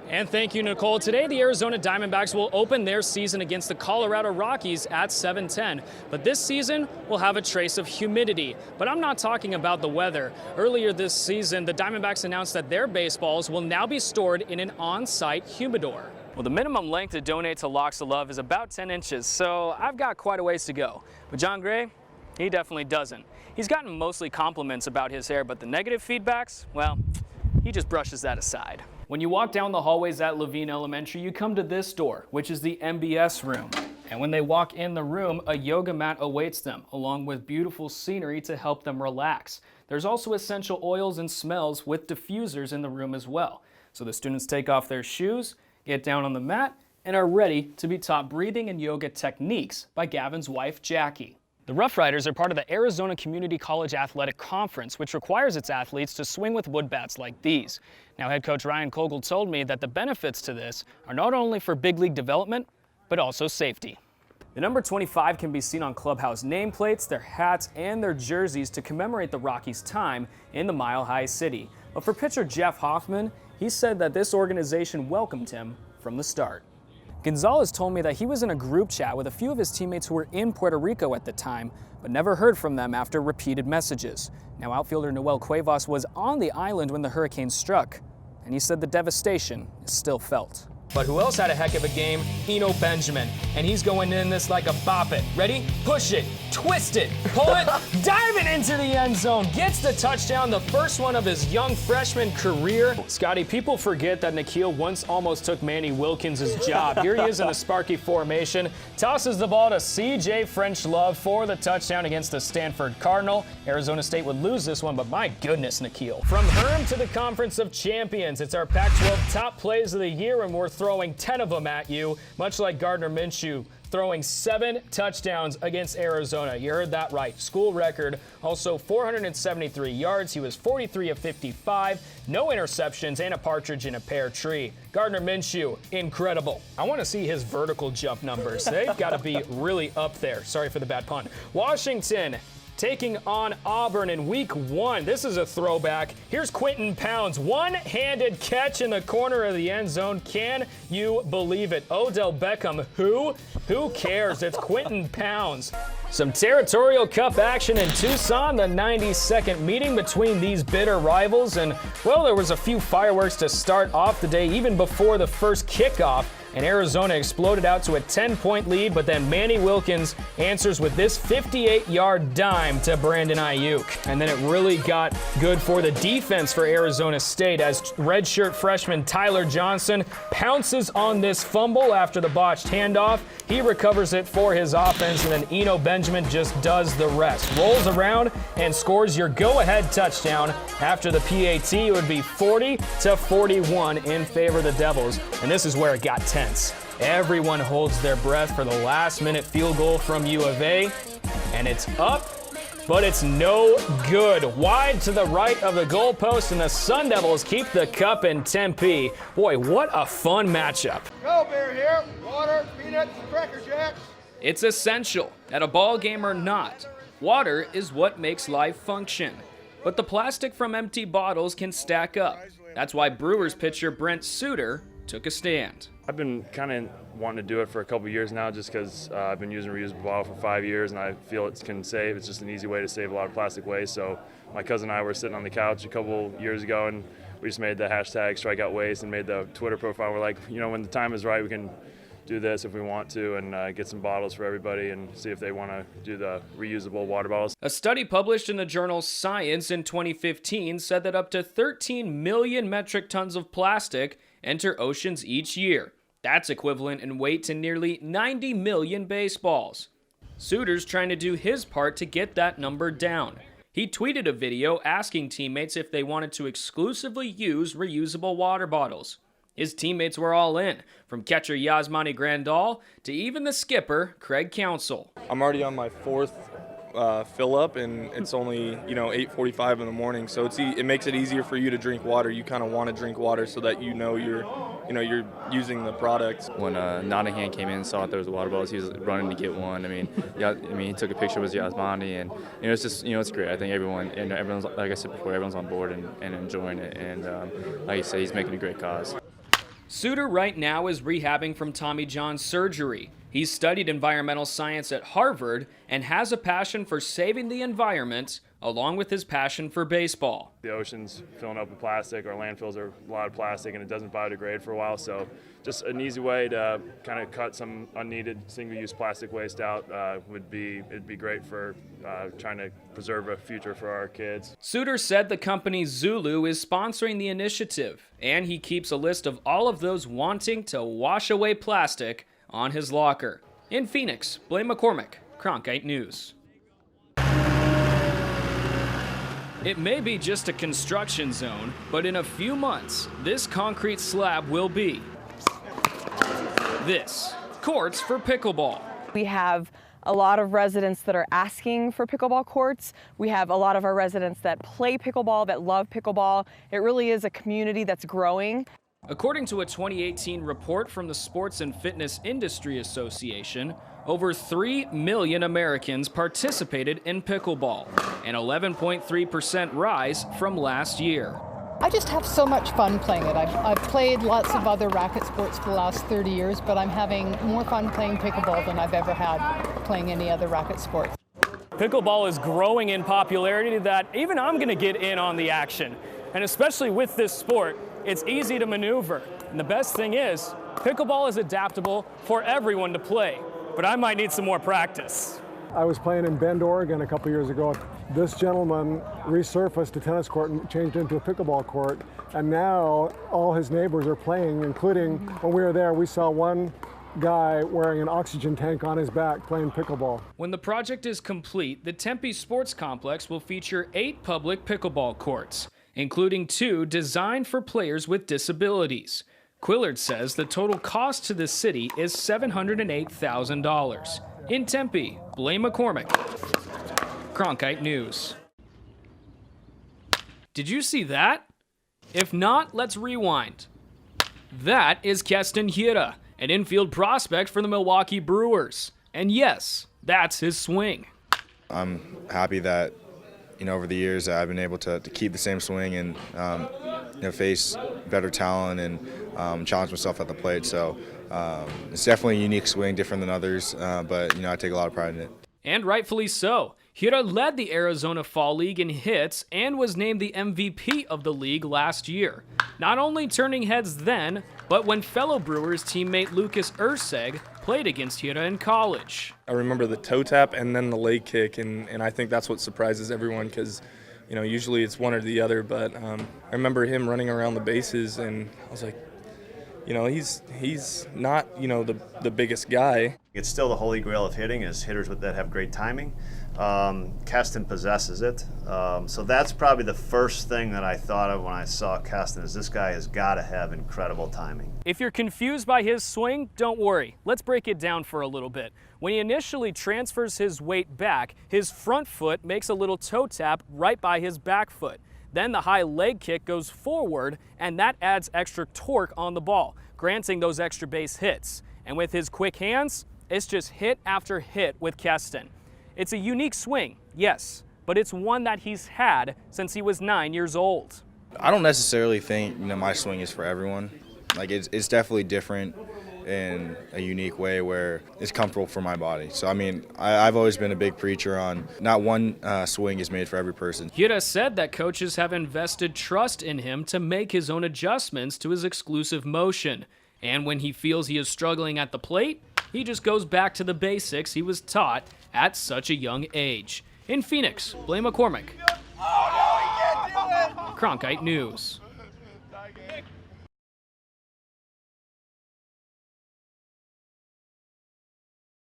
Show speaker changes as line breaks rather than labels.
And thank you, Nicole. Today, the Arizona Diamondbacks will open their season against the Colorado Rockies at 7:10. But this season will have a trace of humidity. But I'm not talking about the weather. Earlier this season, the Diamondbacks announced that their baseballs will now be stored in an on-site humidor. Well, the minimum length to donate to Locks of Love is about 10 inches, so I've got quite a ways to go. But John Gray, he definitely doesn't. He's gotten mostly compliments about his hair, but the negative feedbacks, well, he just brushes that aside. When you walk down the hallways at Levine Elementary, you come to this door, which is the MBS room. And when they walk in the room, a yoga mat awaits them, along with beautiful scenery to help them relax. There's also essential oils and smells with diffusers in the room as well. So the students take off their shoes, get down on the mat, and are ready to be taught breathing and yoga techniques by Gavin's wife, Jackie. The Rough Riders are part of the Arizona Community College Athletic Conference, which requires its athletes to swing with wood bats like these. Now, head coach Ryan Kogel told me that the benefits to this are not only for big league development, but also safety. The number 25 can be seen on clubhouse nameplates, their hats, and their jerseys to commemorate the Rockies' time in the Mile High City. But for pitcher Jeff Hoffman, he said that this organization welcomed him from the start. Gonzalez told me that he was in a group chat with a few of his teammates who were in Puerto Rico at the time, but never heard from them after repeated messages. Now, outfielder Noel Cuevas was on the island when the hurricane struck, and he said the devastation is still felt. But who else had a heck of a game? Eno Benjamin. And he's going in this like a bop it. Ready? Push it, twist it, pull it, dive it into the end zone. Gets the touchdown, the first one of his young freshman career. Scotty, people forget that Nikhil once almost took Manny Wilkins' job. Here he is in the Sparky formation. Tosses the ball to C.J. French Love for the touchdown against the Stanford Cardinal. Arizona State would lose this one, but my goodness, Nikhil. From Herm to the Conference of Champions, it's our Pac-12 top plays of the year, and we're throwing 10 of them at you, much like Gardner Minshew throwing 7 touchdowns against Arizona. You heard that right. School record. Also 473 yards. He was 43 of 55. No interceptions and a partridge in a pear tree. Gardner Minshew, incredible. I want to see his vertical jump numbers. They've got to be really up there. Sorry for the bad pun. Washington taking on Auburn in week 1. This is a throwback. Here's Quentin Pounds. One-handed catch in the corner of the end zone. Can you believe it? Odell Beckham, who? Who cares? It's Quentin Pounds. Some Territorial Cup action in Tucson, the 92nd meeting between these bitter rivals. And, well, there was a few fireworks to start off the day, even before the first kickoff. And Arizona exploded out to a 10-point lead, but then Manny Wilkins answers with this 58-yard dime to Brandon Ayuk. And then it really got good for the defense for Arizona State as redshirt freshman Tyler Johnson pounces on this fumble after the botched handoff. He recovers it for his offense, and then Eno Benjamin just does the rest. Rolls around and scores your go-ahead touchdown. After the PAT, it would be 40-41 in favor of the Devils, and this is where it got tense. Everyone holds their breath for the last-minute field goal from U of A, and it's up, but it's no good. Wide to the right of the goalpost, and the Sun Devils keep the cup in Tempe. Boy, what a fun matchup.
Go beer here, water, peanuts, and Cracker Jacks.
It's essential, at a ball game or not. Water is what makes life function. But the plastic from empty bottles can stack up. That's why Brewers pitcher Brent Suter took a stand.
I've been kind of wanting to do it for a couple years now just because I've been using a reusable bottle for 5 years and I feel it can save. It's just an easy way to save a lot of plastic waste. So my cousin and I were sitting on the couch a couple years ago and we just made the hashtag #StrikeOutWaste and made the Twitter profile. We're like, you know, when the time is right, we can do this if we want to and get some bottles for everybody and see if they want to do the reusable water bottles.
A study published in the journal Science in 2015 said that up to 13 million metric tons of plastic enter oceans each year. That's equivalent in weight to nearly 90 million baseballs. Suter's trying to do his part to get that number down. He tweeted a video asking teammates if they wanted to exclusively use reusable water bottles. His teammates were all in, from catcher Yasmani Grandal to even the skipper, Craig Counsell.
I'm already on my 4th fill up, and it's only 8:45 in the morning, so it makes it easier for you to drink water. You kind of want to drink water so that you're using the product.
When Nottingham came in and saw that there was water bottles, he was running to get one. He took a picture with Yasmani, and it's just it's great. I think everyone's like I said before, everyone's on board and enjoying it, and like you said, he's making a great cause.
Suter right now is rehabbing from Tommy John surgery. He's studied environmental science at Harvard and has a passion for saving the environment, along with his passion for baseball.
The ocean's filling up with plastic. Our landfills are a lot of plastic, and it doesn't biodegrade for a while. So just an easy way to kind of cut some unneeded single-use plastic waste out it'd be great for trying to preserve a future for our kids.
Suter said the company Zulu is sponsoring the initiative, and he keeps a list of all of those wanting to wash away plastic on his locker. In Phoenix, Blaine McCormick, Cronkite News. It may be just a construction zone, but in a few months, this concrete slab will be this: courts for pickleball.
We have a lot of residents that are asking for pickleball courts. We have a lot of our residents that play pickleball, that love pickleball. It really is a community that's growing.
According to a 2018 report from the Sports and Fitness Industry Association, over 3 million Americans participated in pickleball, an 11.3% rise from last year.
I just have so much fun playing it. I've played lots of other racket sports for the last 30 years, but I'm having more fun playing pickleball than I've ever had playing any other racket sport.
Pickleball is growing in popularity that even I'm going to get in on the action. And especially with this sport, it's easy to maneuver. And the best thing is, pickleball is adaptable for everyone to play. But I might need some more practice.
I was playing in Bend, Oregon a couple years ago. This gentleman resurfaced a tennis court and changed it into a pickleball court. And now all his neighbors are playing, including when we were there, we saw one guy wearing an oxygen tank on his back playing pickleball.
When the project is complete, the Tempe Sports Complex will feature 8 public pickleball courts, including 2 designed for players with disabilities. Quillard says the total cost to the city is $708,000. In Tempe, Blaine McCormick, Cronkite News. Did you see that? If not, let's rewind. That is Keston Hiura, an infield prospect for the Milwaukee Brewers. And yes, that's his swing.
I'm happy that, over the years I've been able to keep the same swing and face better talent and challenge myself at the plate. So it's definitely a unique swing, different than others, but I take a lot of pride in it.
And rightfully so. Hiura led the Arizona Fall League in hits and was named the MVP of the league last year. Not only turning heads then, but when fellow Brewers teammate Lucas Erceg played against Hiura in college.
I remember the toe tap and then the leg kick, and I think that's what surprises everyone because, usually it's one or the other, but I remember him running around the bases, and I was like, he's not, the biggest guy.
It's still the holy grail of hitting is hitters that have great timing. Keston possesses it. So that's probably the first thing that I thought of when I saw Keston is this guy has got to have incredible timing.
If you're confused by his swing, don't worry. Let's break it down for a little bit. When he initially transfers his weight back, his front foot makes a little toe tap right by his back foot. Then the high leg kick goes forward, and that adds extra torque on the ball, granting those extra base hits. And with his quick hands, it's just hit after hit with Keston. It's a unique swing, yes, but it's one that he's had since he was 9 years old.
I don't necessarily think my swing is for everyone. Like it's definitely different in a unique way where it's comfortable for my body. So I've always been a big preacher on not one swing is made for every person.
Hiura said that coaches have invested trust in him to make his own adjustments to his exclusive motion. And when he feels he is struggling at the plate, he just goes back to the basics he was taught at such a young age. In Phoenix, Blaine McCormick, Cronkite News.